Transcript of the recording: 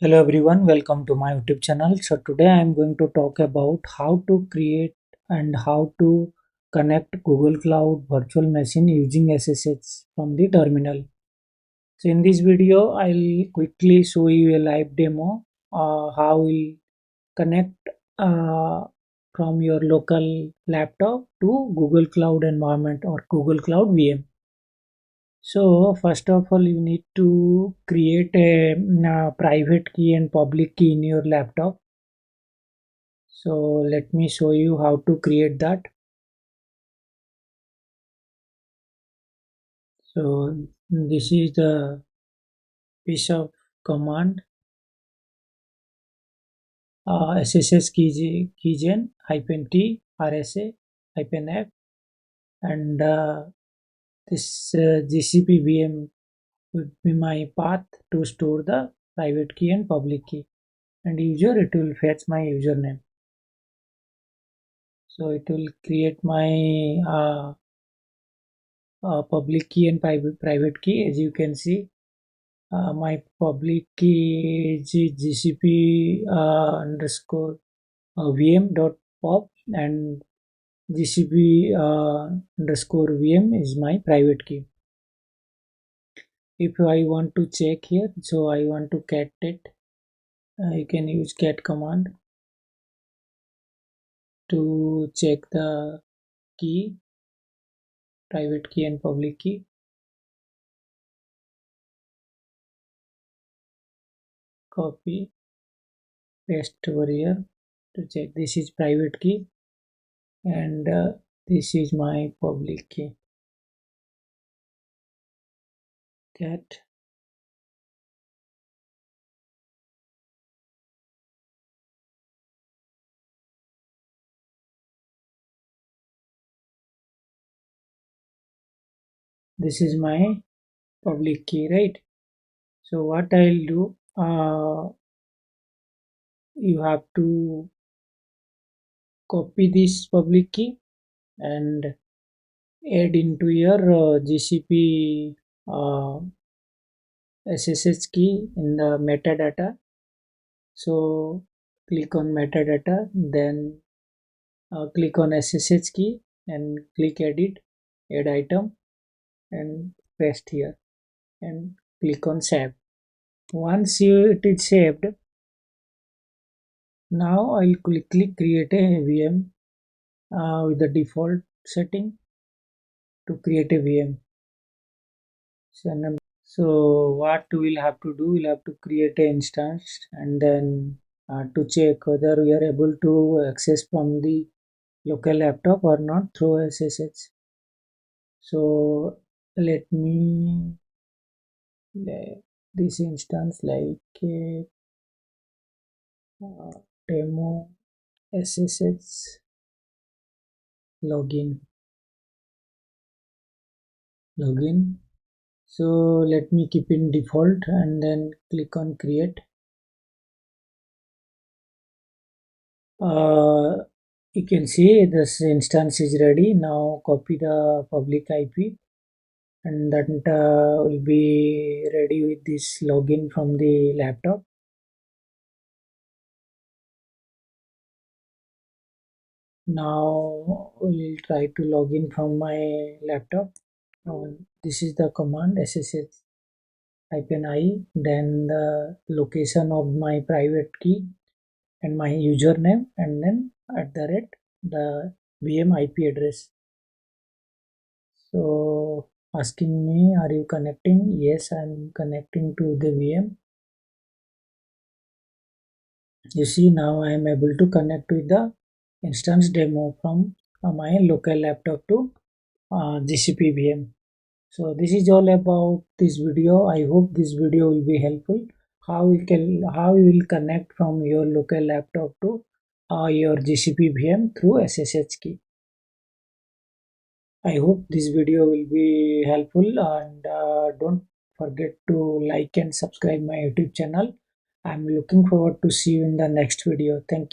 Hello everyone, welcome to my YouTube channel. So today I am going to talk about how to create and how to connect Google Cloud virtual machine using SSH from the terminal. So in this video I'll quickly show you a live demo how we'll connect uh, from your local laptop to Google Cloud environment or Google Cloud VM. So first of all, you need to create a private key and public key in your laptop. So let me show you how to create that. So this is the piece of command SSH keygen hyphen T RSA hyphen F and this GCP VM would be my path to store the private key and public key, and user it will fetch my username. So it will create my public key and private key. As you can see, my public key is GCP underscore VM dot pop, and GCP underscore VM is my private key. If I want to check here, so I want to cat it, you can use cat command to check the key, private key and public key. Copy, paste over here to check. This is private key and this is my public key. Cat this is my public key, right? So what I'll do, you have to copy this public key and add into your GCP SSH key in the metadata. So click on metadata, then click on SSH key and click edit, add item, and paste here and click on save. Once it is saved, now I'll quickly create a VM with the default setting to create a VM. So what we'll have to do, we'll have to create an instance and then to check whether we are able to access from the local laptop or not through SSH. So let me this instance like a demo SSH login. So let me keep in default and then click on create. You can see this instance is ready. Now copy the public IP and that will be ready with this login from the laptop. Now we'll try to log in from my laptop. This is the command SSH -I, then the location of my private key and my username, and then at the rate the VM IP address. So asking me, are you connecting? Yes, I'm connecting to the VM. You see, now I am able to connect with the instance demo from my local laptop to GCP VM. So this is all about this video. I hope this video will be helpful. How you will connect from your local laptop to your GCP VM through SSH key. I hope this video will be helpful, and don't forget to like and subscribe my YouTube channel. I'm looking forward to see you in the next video. Thank you.